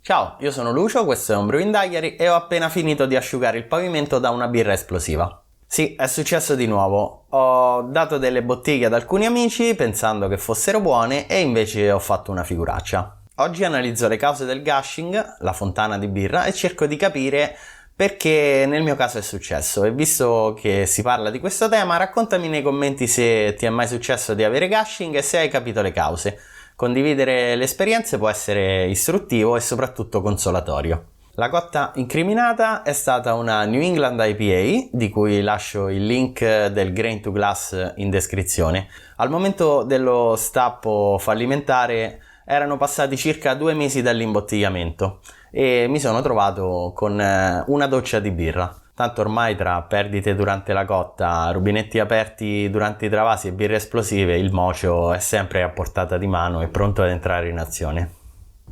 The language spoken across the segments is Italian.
Ciao, io sono Lucio, questo è un Brewing Diary e ho appena finito di asciugare il pavimento da una birra esplosiva. Sì, è successo di nuovo. Ho dato delle bottiglie ad alcuni amici pensando che fossero buone e invece ho fatto una figuraccia. Oggi analizzo le cause del gushing, la fontana di birra, e cerco di capire perché nel mio caso è successo. E visto che si parla di questo tema, raccontami nei commenti se ti è mai successo di avere gushing e se hai capito le cause. Condividere le esperienze può essere istruttivo e soprattutto consolatorio. La cotta incriminata è stata una New England IPA, di cui lascio il link del Grain to Glass in descrizione. Al momento dello stappo fallimentare erano passati circa 2 mesi dall'imbottigliamento e mi sono trovato con una doccia di birra. Tanto ormai tra perdite durante la cotta, rubinetti aperti durante i travasi e birre esplosive, il mocio è sempre a portata di mano e pronto ad entrare in azione.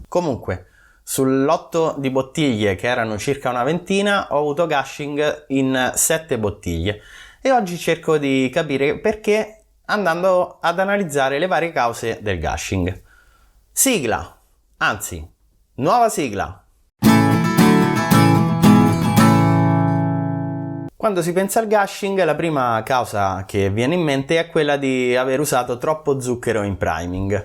Comunque, sul lotto di bottiglie, che erano circa una ventina, ho avuto gushing in 7 bottiglie e oggi cerco di capire perché andando ad analizzare le varie cause del gushing. Sigla, anzi, nuova sigla. Quando si pensa al gushing, la prima causa che viene in mente è quella di aver usato troppo zucchero in priming.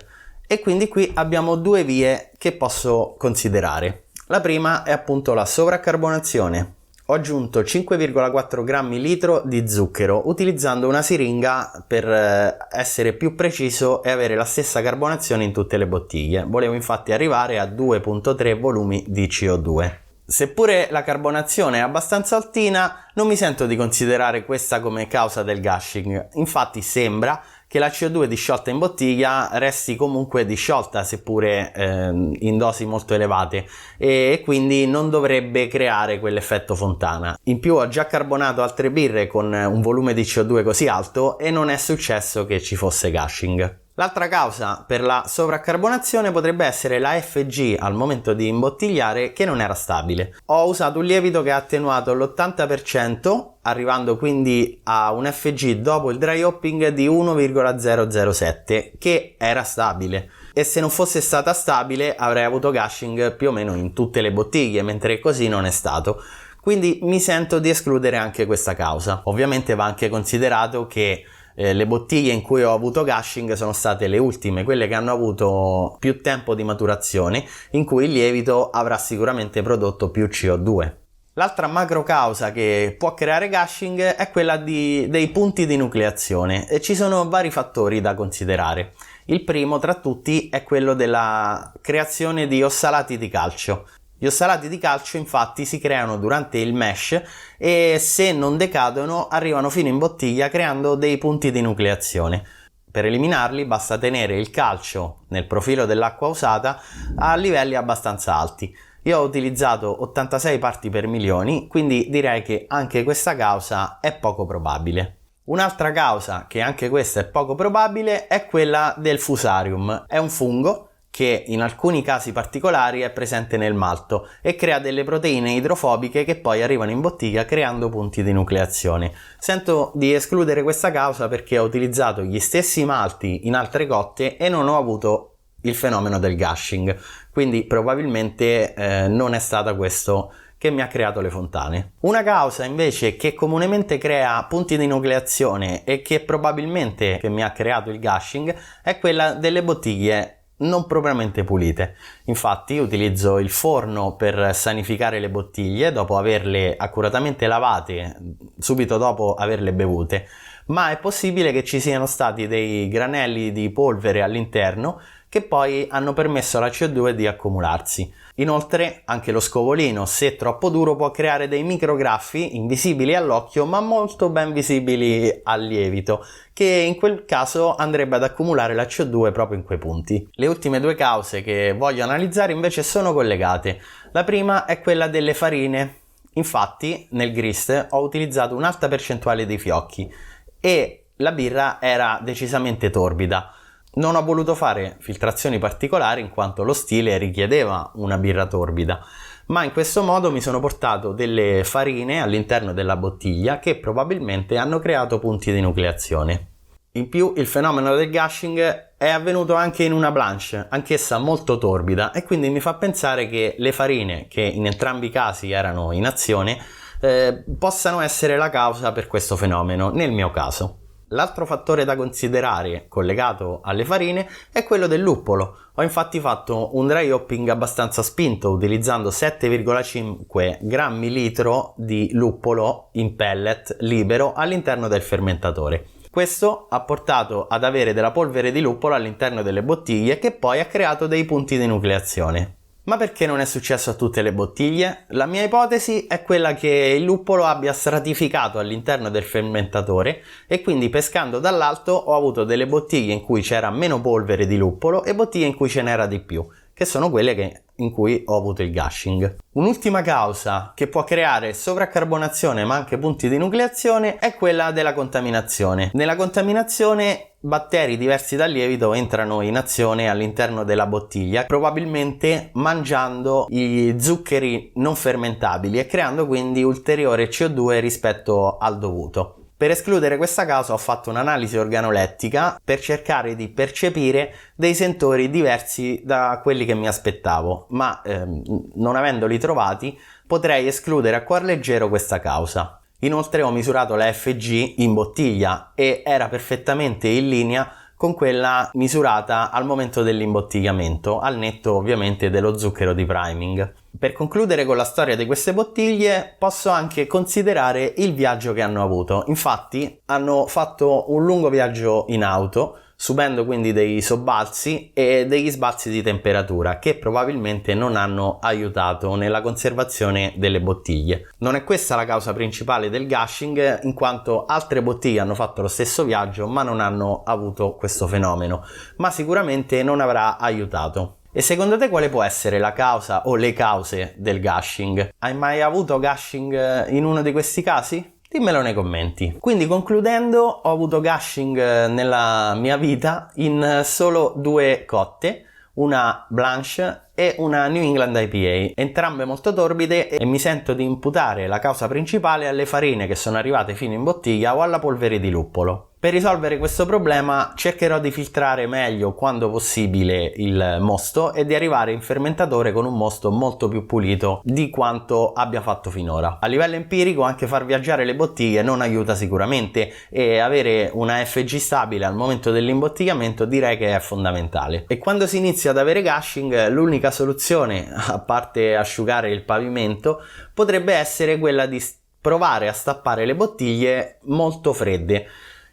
E quindi qui abbiamo 2 vie che posso considerare. La prima è appunto la sovraccarbonazione. Ho aggiunto 5,4 grammi litro di zucchero utilizzando una siringa per essere più preciso e avere la stessa carbonazione in tutte le bottiglie. Volevo infatti arrivare a 2,3 volumi di CO2. Seppure la carbonazione è abbastanza altina, non mi sento di considerare questa come causa del gushing. Infatti sembra che la CO2 disciolta in bottiglia resti comunque disciolta, seppure in dosi molto elevate, e quindi non dovrebbe creare quell'effetto fontana. In più ho già carbonato altre birre con un volume di CO2 così alto e non è successo che ci fosse gushing. L'altra causa per la sovraccarbonazione potrebbe essere la FG al momento di imbottigliare, che non era stabile. Ho usato un lievito che ha attenuato l'80%, arrivando quindi a un FG dopo il dry hopping di 1,007, che era stabile. E se non fosse stata stabile avrei avuto gushing più o meno in tutte le bottiglie, mentre così non è stato. Quindi mi sento di escludere anche questa causa. Ovviamente va anche considerato che le bottiglie in cui ho avuto gushing sono state le ultime, quelle che hanno avuto più tempo di maturazione, in cui il lievito avrà sicuramente prodotto più CO2. L'altra macro causa che può creare gushing è quella dei punti di nucleazione, e ci sono vari fattori da considerare. Il primo tra tutti è quello della creazione di ossalati di calcio. Gli ossalati di calcio infatti si creano durante il mash e se non decadono arrivano fino in bottiglia creando dei punti di nucleazione. Per eliminarli basta tenere il calcio nel profilo dell'acqua usata a livelli abbastanza alti. Io ho utilizzato 86 parti per milioni, quindi direi che anche questa causa è poco probabile. Un'altra causa, che anche questa è poco probabile, è quella del fusarium. È un fungo che in alcuni casi particolari è presente nel malto e crea delle proteine idrofobiche che poi arrivano in bottiglia creando punti di nucleazione. Sento di escludere questa causa perché ho utilizzato gli stessi malti in altre cotte e non ho avuto il fenomeno del gushing, quindi probabilmente non è stata questo che mi ha creato le fontane. Una causa invece che comunemente crea punti di nucleazione e che probabilmente mi ha creato il gushing è quella delle bottiglie non propriamente pulite. Infatti utilizzo il forno per sanificare le bottiglie dopo averle accuratamente lavate subito dopo averle bevute, ma è possibile che ci siano stati dei granelli di polvere all'interno che poi hanno permesso alla CO2 di accumularsi. Inoltre anche lo scovolino, se troppo duro, può creare dei micrograffi invisibili all'occhio ma molto ben visibili al lievito, che in quel caso andrebbe ad accumulare la CO2 proprio in quei punti. Le ultime 2 cause che voglio analizzare invece sono collegate. La prima è quella delle farine. Infatti nel grist ho utilizzato un'alta percentuale di fiocchi e la birra era decisamente torbida. Non ho voluto fare filtrazioni particolari in quanto lo stile richiedeva una birra torbida, ma in questo modo mi sono portato delle farine all'interno della bottiglia che probabilmente hanno creato punti di nucleazione. In più il fenomeno del gushing è avvenuto anche in una blanche, anch'essa molto torbida, e quindi mi fa pensare che le farine, che in entrambi i casi erano in azione, possano essere la causa per questo fenomeno, nel mio caso. L'altro fattore da considerare collegato alle farine è quello del luppolo. Ho infatti fatto un dry hopping abbastanza spinto utilizzando 7,5 grammi litro di luppolo in pellet libero all'interno del fermentatore. Questo ha portato ad avere della polvere di luppolo all'interno delle bottiglie che poi ha creato dei punti di nucleazione. Ma perché non è successo a tutte le bottiglie? La mia ipotesi è quella che il luppolo abbia stratificato all'interno del fermentatore e quindi pescando dall'alto ho avuto delle bottiglie in cui c'era meno polvere di luppolo e bottiglie in cui ce n'era di più, che sono quelle in cui ho avuto il gushing. Un'ultima causa che può creare sovraccarbonazione ma anche punti di nucleazione è quella della contaminazione. Nella contaminazione batteri diversi dal lievito entrano in azione all'interno della bottiglia, probabilmente mangiando gli zuccheri non fermentabili e creando quindi ulteriore CO2 rispetto al dovuto. Per escludere questa causa ho fatto un'analisi organolettica per cercare di percepire dei sentori diversi da quelli che mi aspettavo, ma non avendoli trovati potrei escludere a cuor leggero questa causa. Inoltre ho misurato la Fg in bottiglia e era perfettamente in linea con quella misurata al momento dell'imbottigliamento, al netto ovviamente dello zucchero di priming. Per concludere con la storia di queste bottiglie, posso anche considerare il viaggio che hanno avuto. Infatti, hanno fatto un lungo viaggio in auto, subendo quindi dei sobbalzi e degli sbalzi di temperatura che probabilmente non hanno aiutato nella conservazione delle bottiglie. Non è questa la causa principale del gushing, in quanto altre bottiglie hanno fatto lo stesso viaggio ma non hanno avuto questo fenomeno, ma sicuramente non avrà aiutato. E secondo te quale può essere la causa o le cause del gushing? Hai mai avuto gushing in uno di questi casi? Dimmelo nei commenti. Quindi concludendo, ho avuto gushing nella mia vita in solo 2 cotte, una Blanche e una New England IPA, entrambe molto torbide, e mi sento di imputare la causa principale alle farine che sono arrivate fino in bottiglia o alla polvere di luppolo. Per risolvere questo problema cercherò di filtrare meglio quando possibile il mosto e di arrivare in fermentatore con un mosto molto più pulito di quanto abbia fatto finora. A livello empirico anche far viaggiare le bottiglie non aiuta sicuramente e avere una Fg stabile al momento dell'imbottigliamento direi che è fondamentale. E quando si inizia ad avere gushing l'unica soluzione, a parte asciugare il pavimento, potrebbe essere quella di provare a stappare le bottiglie molto fredde.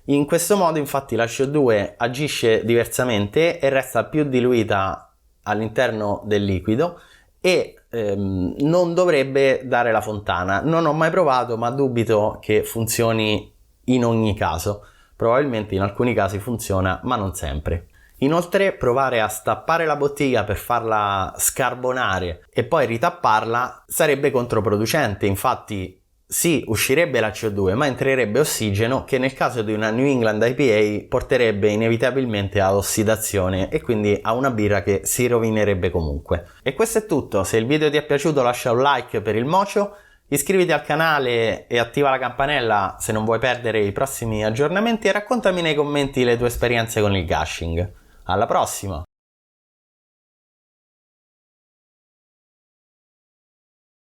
In questo modo infatti la CO2 agisce diversamente e resta più diluita all'interno del liquido e non dovrebbe dare la fontana. Non ho mai provato ma dubito che funzioni in ogni caso. Probabilmente in alcuni casi funziona ma non sempre. Inoltre provare a stappare la bottiglia per farla scarbonare e poi ritapparla sarebbe controproducente. Infatti sì, uscirebbe la CO2 ma entrerebbe ossigeno che nel caso di una New England IPA porterebbe inevitabilmente ad ossidazione e quindi a una birra che si rovinerebbe comunque. E questo è tutto. Se il video ti è piaciuto lascia un like per il mocio, iscriviti al canale e attiva la campanella se non vuoi perdere i prossimi aggiornamenti e raccontami nei commenti le tue esperienze con il gushing. Alla prossima!